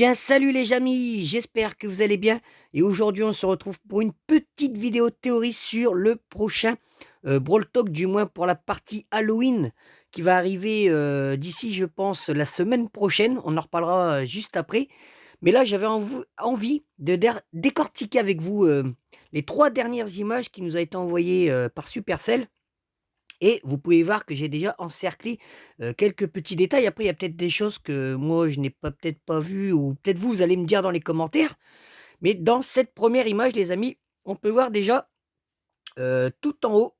Bien, salut les amis, j'espère que vous allez bien. Et aujourd'hui, on se retrouve pour une petite vidéo théorie sur le prochain Brawl Talk, du moins pour la partie Halloween qui va arriver d'ici, je pense, la semaine prochaine. On en reparlera juste après. Mais là, j'avais envie de décortiquer avec vous les 3 dernières images qui nous ont été envoyées par Supercell. Et vous pouvez voir que j'ai déjà encerclé, quelques petits détails. Après, il y a peut-être des choses que moi je n'ai peut-être pas vues, ou peut-être vous allez me dire dans les commentaires. Mais dans cette première image, les amis, on peut voir déjà, tout en haut,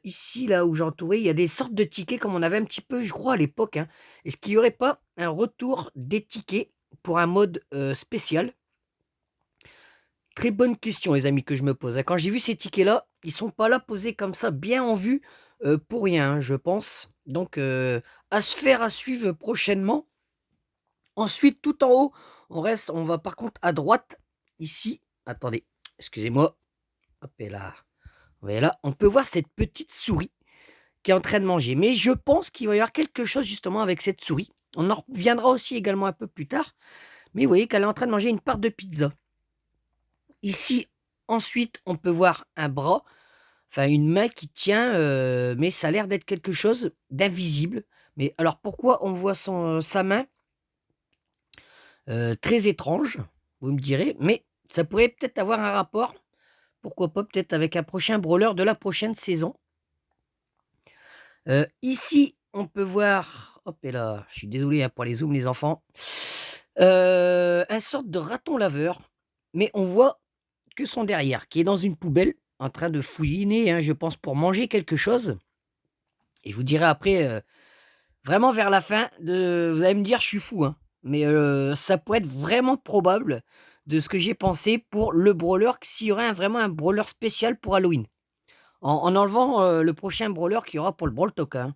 ici là où j'ai entouré, il y a des sortes de tickets comme on avait un petit peu, je crois, à l'époque, hein. Est-ce qu'il n'y aurait pas un retour des tickets pour un mode, spécial? Très bonne question, les amis, que je me pose, hein. Quand j'ai vu ces tickets-là, ils sont pas là posés comme ça, bien en vue, pour rien, hein, je pense. Donc, à se faire, à suivre prochainement. Ensuite, tout en haut, on va par contre à droite, ici. Attendez, excusez-moi. Hop et là. Voilà, on peut voir cette petite souris qui est en train de manger. Mais je pense qu'il va y avoir quelque chose justement avec cette souris. On en reviendra aussi également un peu plus tard. Mais vous voyez qu'elle est en train de manger une part de pizza. Ici, ensuite, on peut voir un bras. Enfin, une main qui tient, mais ça a l'air d'être quelque chose d'invisible. Mais alors pourquoi on voit sa main? Très étrange, vous me direz, mais ça pourrait peut-être avoir un rapport, pourquoi pas, peut-être avec un prochain brawler de la prochaine saison. Ici, on peut voir, hop et là, je suis désolé, hein, pour les zooms les enfants. Un sorte de raton laveur, mais on voit que son derrière, qui est dans une poubelle, en train de fouiner, hein, je pense pour manger quelque chose. Et je vous dirai après, vraiment vers la fin de vous allez me dire: «Je suis fou, hein», mais ça pourrait être vraiment probable de ce que j'ai pensé pour le brawler, s'il y aurait vraiment un brawler spécial pour Halloween. En enlevant, le prochain brawler qu'il y aura pour le Brawl Talk, hein.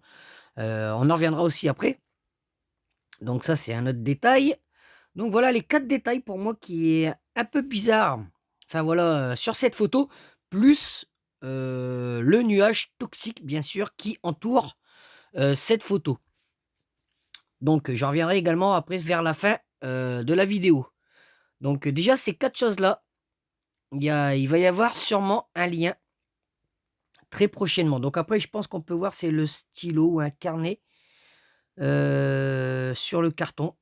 On en reviendra aussi après. Donc ça, c'est un autre détail. Donc voilà les 4 détails pour moi qui est un peu bizarre, enfin voilà, sur cette photo, plus, le nuage toxique bien sûr qui entoure, cette photo. Donc, j'en reviendrai également après vers la fin, de la vidéo. Donc, déjà ces 4 choses-là, il va y avoir sûrement un lien très prochainement. Donc après je pense qu'on peut voir c'est le stylo ou un carnet, sur le carton.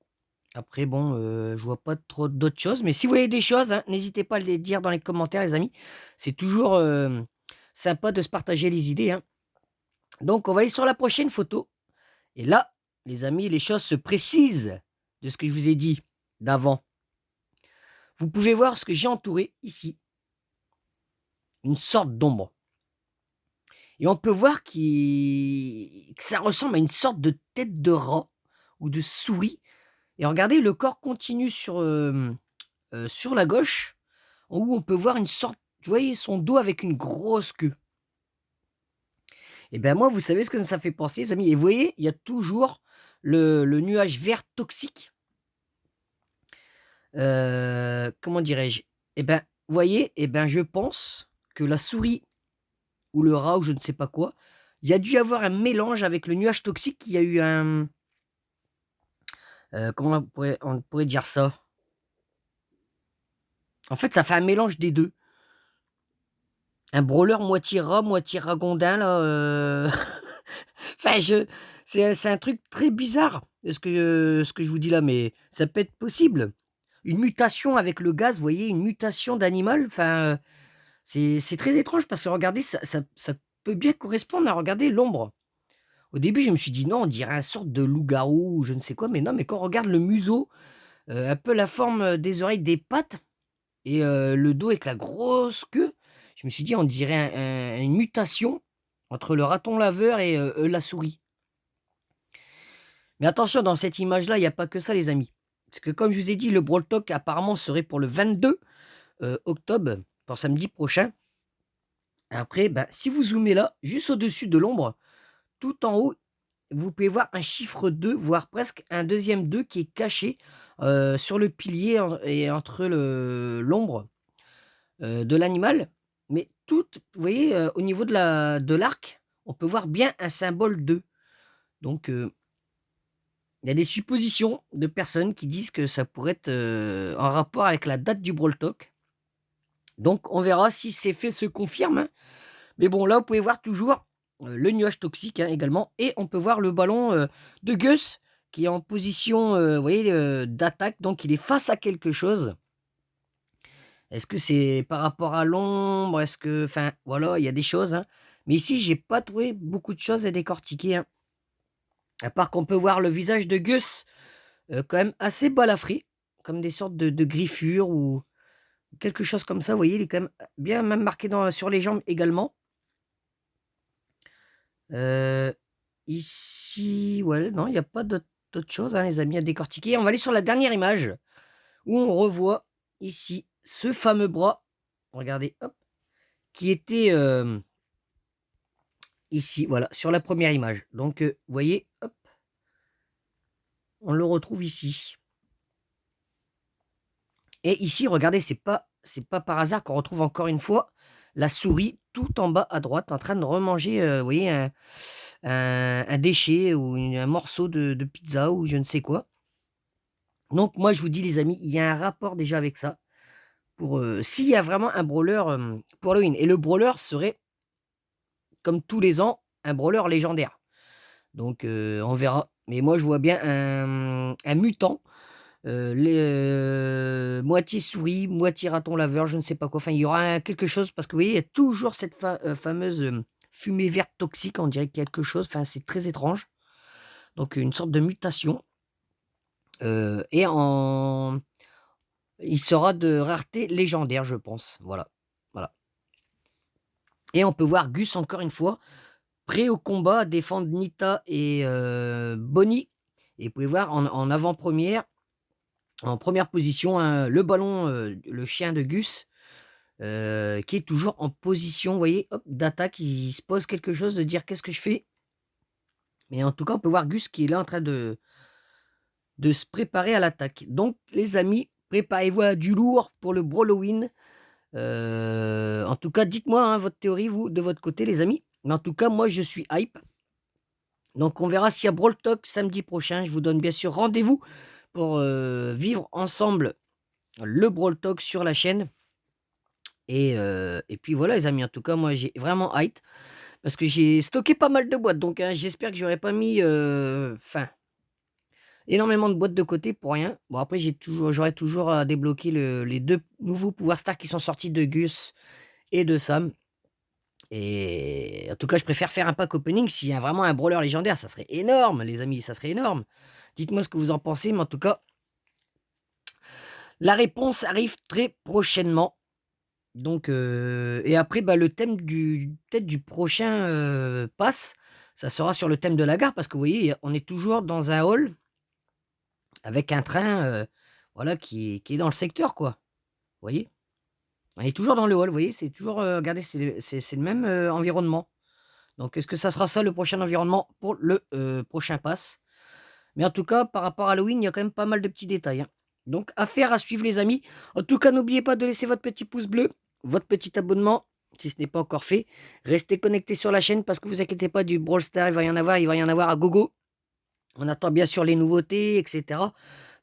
Après bon, je vois pas trop d'autres choses, mais si vous voyez des choses, hein, n'hésitez pas à les dire dans les commentaires les amis. C'est toujours, sympa de se partager les idées, hein. Donc on va aller sur la prochaine photo et là, les amis, les choses se précisent de ce que je vous ai dit d'avant. Vous pouvez voir ce que j'ai entouré ici, une sorte d'ombre, et on peut voir que ça ressemble à une sorte de tête de rat ou de souris, et regardez le corps continue sur la gauche, en où on peut voir une sorte, vous voyez son dos avec une grosse queue. Et ben moi, vous savez ce que ça fait penser les amis? Et vous voyez, il y a toujours le nuage vert toxique, comment dirais-je? Et ben, vous voyez? Et ben, je pense que la souris ou le rat ou je ne sais pas quoi, il y a dû y avoir un mélange avec le nuage toxique. Il y a eu un, comment on pourrait dire ça? En fait, ça fait un mélange des 2. Un brawler moitié rat, moitié ragondin là, enfin c'est un truc très bizarre, ce que je vous dis là, mais ça peut être possible. Une mutation avec le gaz, vous voyez? Une mutation d'animal, enfin, c'est très étrange parce que regardez, ça peut bien correspondre à regarder l'ombre. Au début, je me suis dit: «Non, on dirait un sorte de loup-garou ou je ne sais quoi», mais non, mais quand on regarde le museau, un peu la forme, des oreilles, des pattes et le dos avec la grosse queue, je me suis dit: «On dirait une mutation entre le raton laveur et la souris». Mais attention, dans cette image-là, il y a pas que ça les amis. Parce que comme je vous ai dit, le Brawl Talk apparemment serait pour le 22, octobre, pour samedi prochain. Après, bah, si vous zoomez là, juste au-dessus de l'ombre, tout en haut, vous pouvez voir un chiffre 2, voire presque un deuxième 2 qui est caché, sur le pilier et entre l'ombre, de l'animal. Mais tout, vous voyez, au niveau de l'arc, on peut voir bien un symbole 2. Donc Il y a des suppositions de personnes qui disent que ça pourrait être, en rapport avec la date du Brawl Talk. Donc on verra si ces faits se confirment, hein. Mais bon, là, vous pouvez voir toujours, le nuage toxique, hein, également et on peut voir le ballon, de Gus qui est en position, vous voyez, d'attaque, donc il est face à quelque chose. Est-ce que c'est par rapport à l'ombre? Est-ce que enfin, voilà, il y a des choses, hein. Mais ici, j'ai pas trouvé beaucoup de choses à décortiquer, hein. À part qu'on peut voir le visage de Gus, quand même assez balafré, comme des sortes de griffures ou quelque chose comme ça, vous voyez? Il est quand même, bien même marqué dans sur les jambes également. Heu, Ici, ouais, non, il y a pas d'autres choses, hein, les amis, à décortiquer. On va aller sur la dernière image où on revoit ici ce fameux bras, regardez, hop, qui était, ici, voilà, sur la première image. Donc, vous voyez, hop, on le retrouve ici et ici, regardez, c'est pas par hasard qu'on retrouve encore une fois la souris tout en bas à droite en train de remanger, vous voyez, un déchet ou un morceau de pizza ou je ne sais quoi. Donc moi, je vous dis les amis, il y a un rapport déjà avec ça pour, s'il y a vraiment un brawler, pour Halloween et le brawler serait, comme tous les ans, un brawler légendaire. Donc on verra. Mais moi, je vois bien un mutant, moitié souris, moitié raton laveur, je ne sais pas quoi. Enfin, il y aura quelque chose parce que vous voyez, il y a toujours cette fameuse, fumée verte toxique, on dirait quelque chose, enfin, c'est très étrange. Donc une sorte de mutation, et en il sera de rareté légendaire, je pense. Voilà, voilà et on peut voir Gus encore une fois, prêt au combat à défendre Nita et Bonnie et vous pouvez voir en avant-première, en première position, hein, le ballon, le chien de Gus, qui est toujours en position, vous voyez, hop, d'attaque. Il se pose quelque chose de dire: «Qu'est-ce que je fais?» Mais en tout cas, on peut voir Gus qui est là en train de se préparer à l'attaque. Donc les amis, préparez-vous à du lourd pour le Brawloween. En tout cas, dites-moi, hein, votre théorie, vous, de votre côté, les amis. Mais en tout cas, moi, je suis hype. Donc, on verra s'il y a Brawl Talk samedi prochain. Je vous donne bien sûr rendez-vous pour vivre ensemble le Brawl Talk sur la chaîne. Et puis voilà, les amis. En tout cas, moi, j'ai vraiment hype parce que j'ai stocké pas mal de boîtes. Donc, hein, j'espère que j'aurais pas mis, enfin, énormément de boîtes de côté pour rien. Bon, après, j'aurais toujours à débloquer les deux nouveaux pouvoirs stars qui sont sortis de Gus et de Sam. Et en tout cas, je préfère faire un pack opening s'il y a vraiment un brawler légendaire, ça serait énorme les amis, ça serait énorme. Dites-moi ce que vous en pensez, mais en tout cas, la réponse arrive très prochainement. Donc et après, bah, le thème du peut-être du prochain, pass, ça sera sur le thème de la gare parce que vous voyez, on est toujours dans un hall avec un train, voilà qui est dans le secteur quoi. Vous voyez? On est toujours dans le hall, vous voyez? C'est toujours, regardez, c'est le même, environnement. Donc est-ce que ça sera ça le prochain environnement pour le, prochain pass? Mais en tout cas, par rapport à Halloween, il y a quand même pas mal de petits détails, hein. Donc affaire à suivre les amis. En tout cas, n'oubliez pas de laisser votre petit pouce bleu, votre petit abonnement, si ce n'est pas encore fait. Restez connectés sur la chaîne parce que vous inquiétez pas, du Brawl Stars, il va y en avoir à gogo. On attend bien sûr les nouveautés et cetera.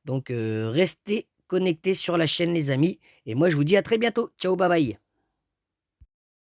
Donc restez connectés sur la chaîne les amis et moi je vous dis à très bientôt. Ciao, bye bye.